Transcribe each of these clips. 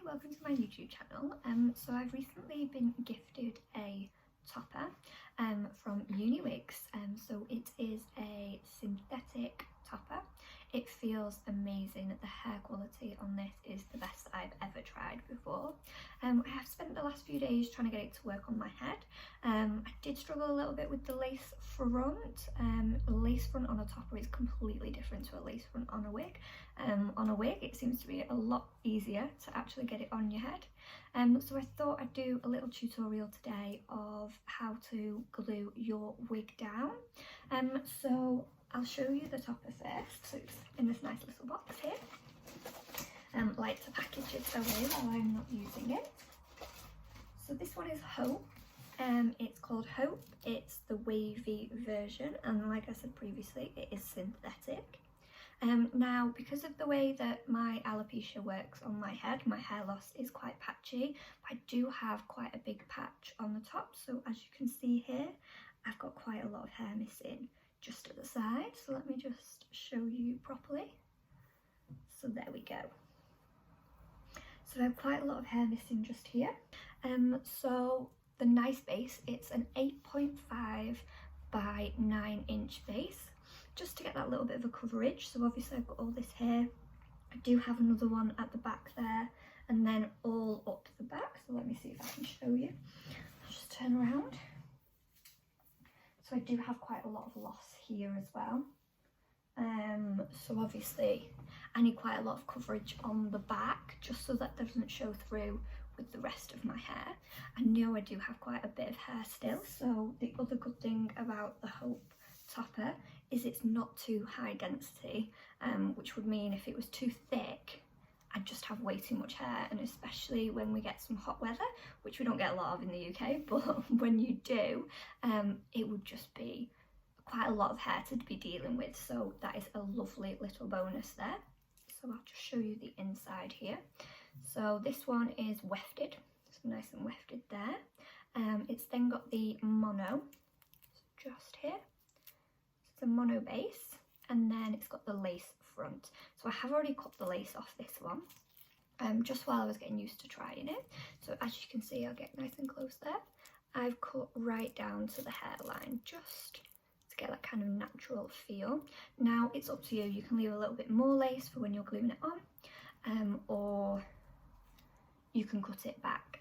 welcome to my YouTube channel. So I've recently been gifted a topper from UniWigs. So it is a synthetic topper. It feels amazing. The hair quality on this is the best I've ever tried before. I have spent the last few days trying to get it to work on my head. I did struggle a little bit with the lace front. A lace front on a topper is completely different to a lace front on a wig. On a wig it seems to be a lot easier to actually get it on your head. So I thought I'd do a little tutorial today of how to glue your wig down. So I'll show you the topper first. So it's in this nice little box here. Like to package it away while I'm not using it. So this one is Hope. It's called Hope. It's the wavy version, and like I said previously, it is synthetic. Now, because of the way that my alopecia works on my head, my hair loss is quite patchy. I do have quite a big patch on the top, so as you can see here, I've got quite a lot of hair missing just at the side. So let me just show you properly. So there we go. So I have quite a lot of hair missing just here. So the nice base, it's an 8.5 by 9 inch base, just to get that little bit of a coverage. So obviously I've got all this here. I do have another one at the back there, and then all up the back. So let me see if I can show you. I'll just turn around. So I do have quite a lot of loss here as well. So obviously I need quite a lot of coverage on the back, just so that doesn't show through with the rest of my hair. I know I do have quite a bit of hair still, so the other good thing about the Hope topper is it's not too high density, which would mean if it was too thick, I'd just have way too much hair. And especially when we get some hot weather, which we don't get a lot of in the UK, but when you do, it would just be quite a lot of hair to be dealing with. So that is a lovely little bonus there. So I'll just show you the inside here. So this one is wefted, so nice and wefted there. It's then got the mono, just here. So it's a mono base, and then it's got the lace front. So I have already cut the lace off this one, just while I was getting used to trying it. So as you can see, I'll get nice and close there. I've cut right down to the hairline, just to get that kind of natural feel. Now it's up to you. You can leave a little bit more lace for when you're gluing it on, or you can cut it back.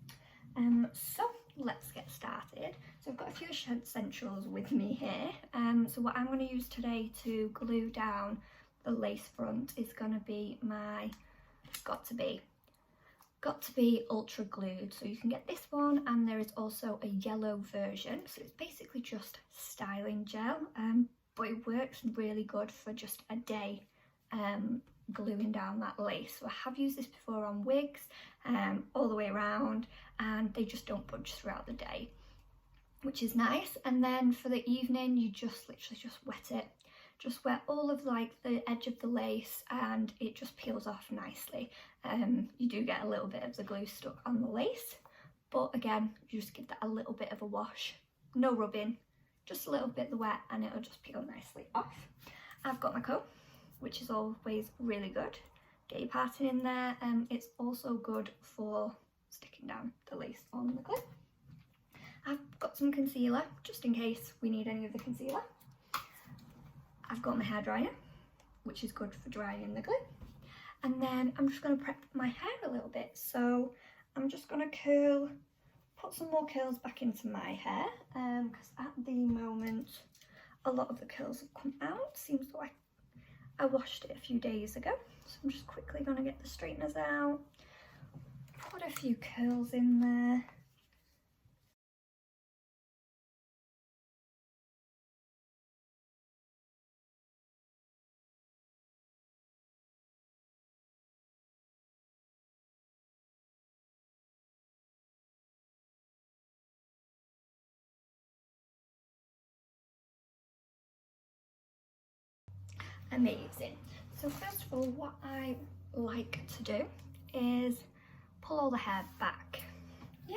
So let's get started. So I've got a few essentials with me here. So what I'm going to use today to glue down the lace front is going to be it's got to be ultra glued. So you can get this one, and there is also a yellow version. So it's basically just styling gel, but it works really good for just a day gluing down that lace. So I have used this before on wigs, all the way around, and they just don't budge throughout the day, which is nice. And then for the evening, you just literally just wet it. Just wet all of like the edge of the lace, and it just peels off nicely. You do get a little bit of the glue stuck on the lace, but again, you just give that a little bit of a wash, no rubbing, just a little bit of the wet, and it'll just peel nicely off. I've got my comb, which is always really good. Get your parting in there. It's also good for sticking down the lace on the glue. I've got some concealer, just in case we need any of the concealer. I've got my hairdryer, which is good for drying the glue. And then I'm just going to prep my hair a little bit. So I'm just going to put some more curls back into my hair, because at the moment a lot of the curls have come out. Seems like I washed it a few days ago. So I'm just quickly going to get the straighteners out, put a few curls in there. Amazing. So first of all, what I like to do is pull all the hair back. Yeah,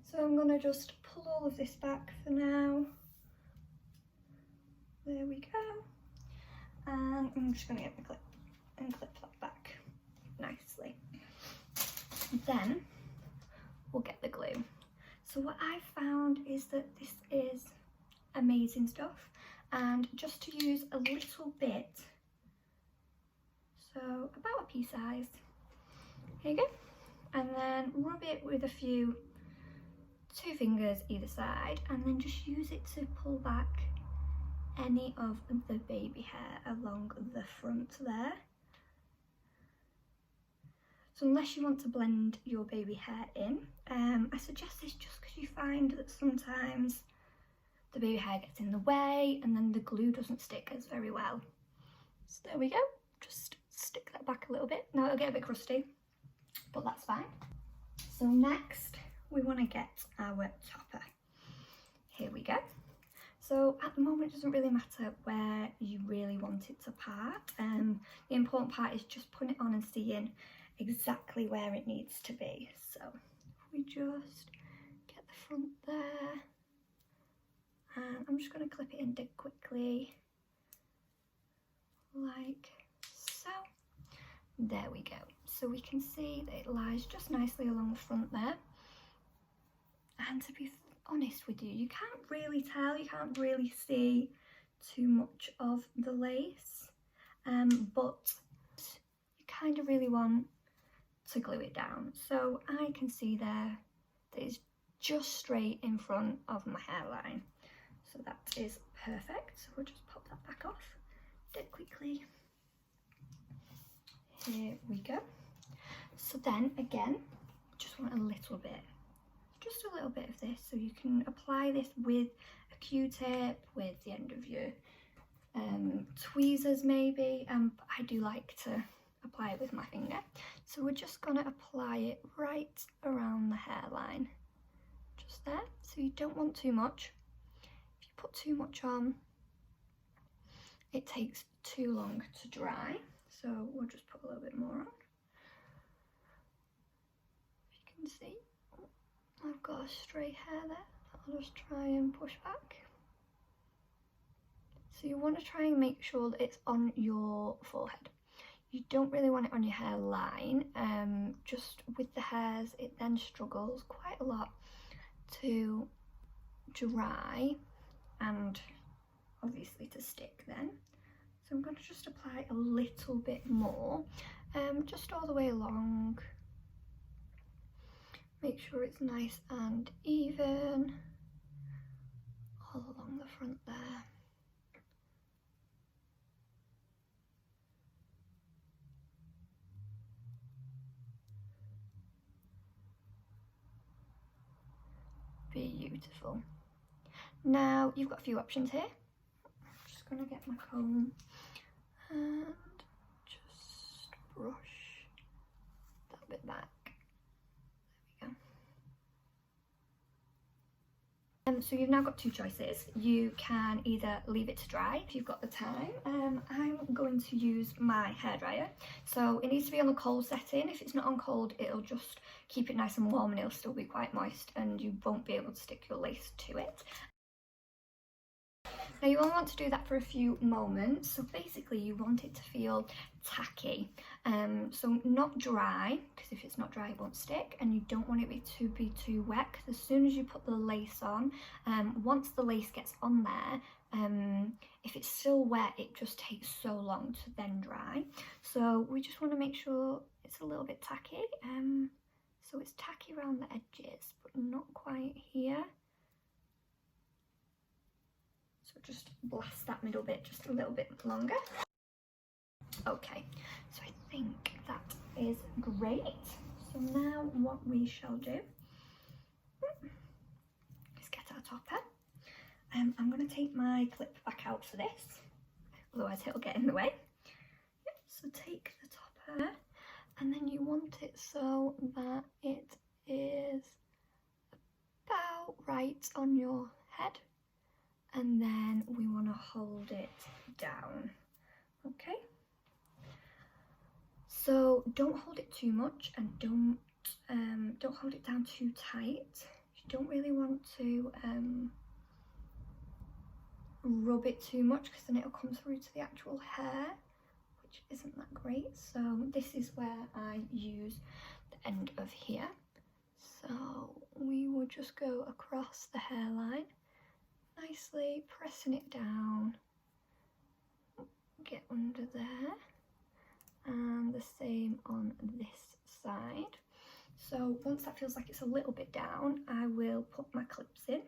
so I'm gonna just pull all of this back for now. There we go. And I'm just gonna get my clip and clip that back nicely. then we'll get the glue. So what I found is that this is amazing stuff, and just to use a little bit, so about a pea size, here you go, and then rub it with two fingers either side, and then just use it to pull back any of the baby hair along the front there. So unless you want to blend your baby hair in, I suggest this just because you find that sometimes the baby hair gets in the way and then the glue doesn't stick as very well. So there we go, just stick that back a little bit. Now it'll get a bit crusty, but that's fine. So next we want to get our topper. Here we go. So at the moment it doesn't really matter where you really want it to part. The important part is just putting it on and seeing exactly where it needs to be. So we just get the front there, and I'm just going to clip it in dead quickly, like so. There we go. So we can see that it lies just nicely along the front there. And to be honest with you, you can't really tell, you can't really see too much of the lace, but you kind of really want to glue it down. So I can see there that it's just straight in front of my hairline. So that is perfect. So we'll just pop that back off dead quickly. Here we go. So then again, just want a little bit of this, so you can apply this with a Q-tip, with the end of your tweezers maybe, but I do like to apply it with my finger. So we're just gonna apply it right around the hairline, just there. So you don't want too much. If you put too much on, it takes too long to dry. So we'll just put a little bit more on. If you can see, I've got a stray hair there. I'll just try and push back. So you want to try and make sure that it's on your forehead. You don't really want it on your hairline. Just with the hairs, it then struggles quite a lot to dry and obviously to stick then. So I'm going to just apply a little bit more, just all the way along. Make sure it's nice and even all along the front there. Beautiful. Now you've got a few options here. I'm just going to get my comb and just brush that bit back. There we go. So you've now got two choices. You can either leave it to dry if you've got the time. I'm going to use my hairdryer. So it needs to be on the cold setting. If it's not on cold, it'll just keep it nice and warm and it'll still be quite moist and you won't be able to stick your lace to it. Now you only want to do that for a few moments, so basically you want it to feel tacky, so not dry, because if it's not dry it won't stick, and you don't want it to be too wet, because as soon as you put the lace on, once the lace gets on there, if it's still wet it just takes so long to then dry. So we just want to make sure it's a little bit tacky, so it's tacky around the edges but not quite here. So just blast that middle bit just a little bit longer. Okay, so I think that is great. So now what we shall do is get our topper. I'm going to take my clip back out for this, otherwise it'll get in the way. Yep, so take the topper and then you want it so that it is about right on your head. And then we want to hold it down, okay? So don't hold it too much and don't hold it down too tight. You don't really want to rub it too much because then it'll come through to the actual hair, which isn't that great. So this is where I use the end of just go across the hairline, nicely pressing it down, get under there, and the same on this side. So once that feels like it's a little bit down, I will put my clips in.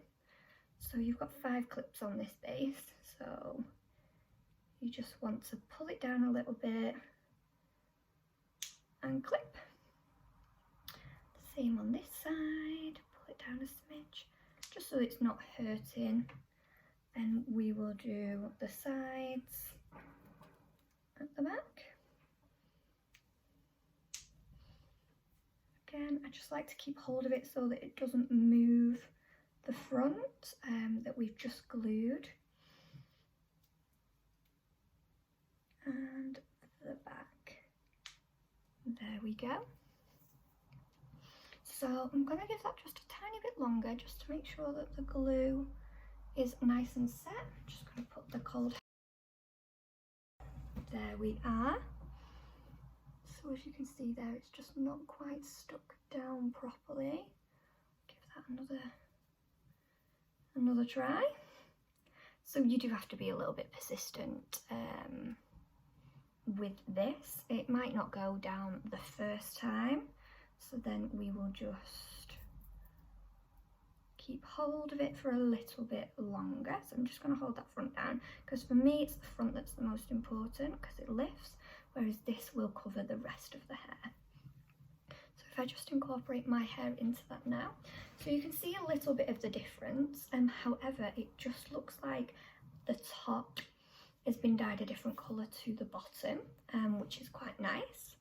So you've got 5 clips on this base, so you just want to pull it down a little bit and clip. The same on this side, pull it down a smidge, just so it's not hurting. And we will do the sides at the back. Again, I just like to keep hold of it so that it doesn't move the front that we've just glued. And the back. There we go. So I'm going to give that just a tiny bit longer just to make sure that the glue is nice and set. I'm just going to put the cold. There we are. So as you can see there, it's just not quite stuck down properly. Give that another try. So you do have to be a little bit persistent with this. It might not go down the first time, so then we will just keep hold of it for a little bit longer. So I'm just going to hold that front down, because for me it's the front that's the most important, because it lifts, whereas this will cover the rest of the hair. So if I just incorporate my hair into that now, so you can see a little bit of the difference, however it just looks like the top has been dyed a different colour to the bottom, which is quite nice.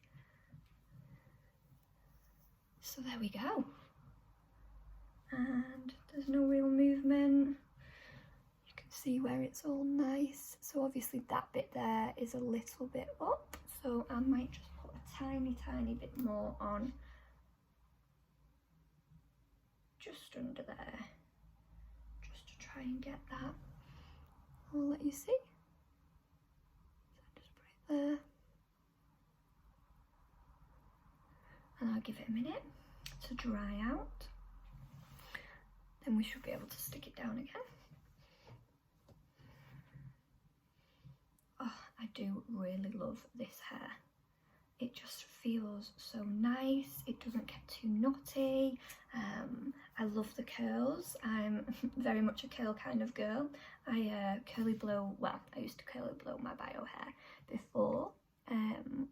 So there we go. And there's no real movement. You can see where it's all nice. So obviously that bit there is a little bit up, so I might just put a tiny bit more on just under there, just to try and get that. I'll let you see. So just put it there, and I'll give it a minute to dry out. Then we should be able to stick it down again. Oh, I do really love this hair. It just feels so nice. It doesn't get too knotty. I love the curls. I'm very much a curl kind of girl. I curly blow, well, I used to curly blow my bio hair before,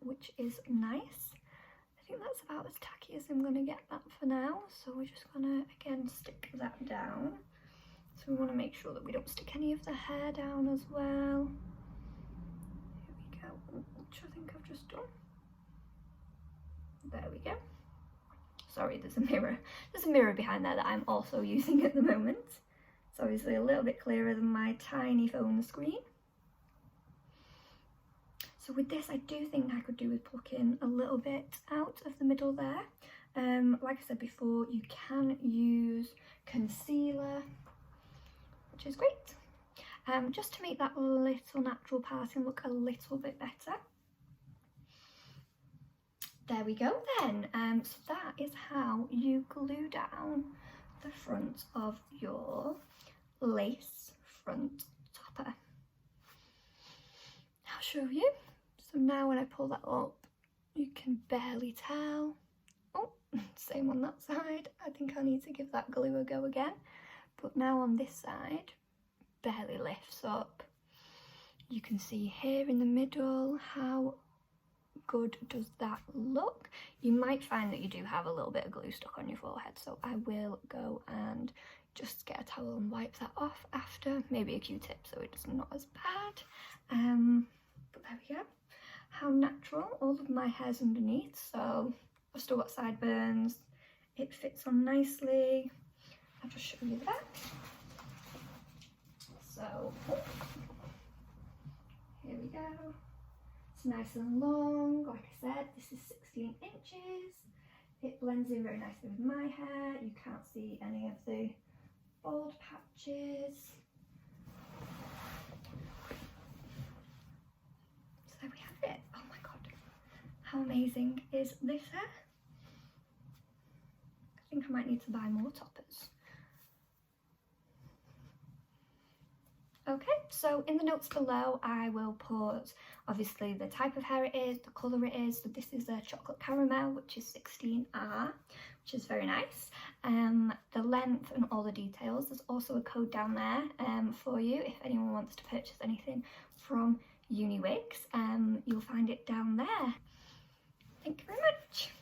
which is nice. I think that's about as tacky as I'm going to get that for now. So we're just going to, again, stick that down. So we want to make sure that we don't stick any of the hair down as well. Here we go, which I think I've just done. There we go. Sorry, there's a mirror. There's a mirror behind there that I'm also using at the moment. It's obviously a little bit clearer than my tiny phone screen. So with this, I do think I could do with plucking a little bit out of the middle there. Like I said before, you can use concealer, which is great, just to make that little natural parting look a little bit better. There we go then. So that is how you glue down the front of your lace front topper. I'll show you. So now when I pull that up, you can barely tell. Oh, same on that side. I think I need to give that glue a go again. But now on this side, barely lifts up. You can see here in the middle how good does that look. You might find that you do have a little bit of glue stuck on your forehead, so I will go and just get a towel and wipe that off after, maybe a Q-tip so it's not as bad. But there we go. How natural. All of my hair's underneath, so I've still got sideburns. It fits on nicely. I'll just show you the back. So here we go. It's nice and long. Like I said, this is 16 inches. It blends in very nicely with my hair. You can't see any of the bald patches. So there we have it. Oh my god, how amazing is this hair? I think I might need to buy more toppers. Okay, so in the notes below I will put obviously the type of hair it is, the colour it is. So this is a chocolate caramel, which is 16R, which is very nice. The length and all the details. There's also a code down there for you if anyone wants to purchase anything from UniWigs. You'll find it down there. Thank you very much.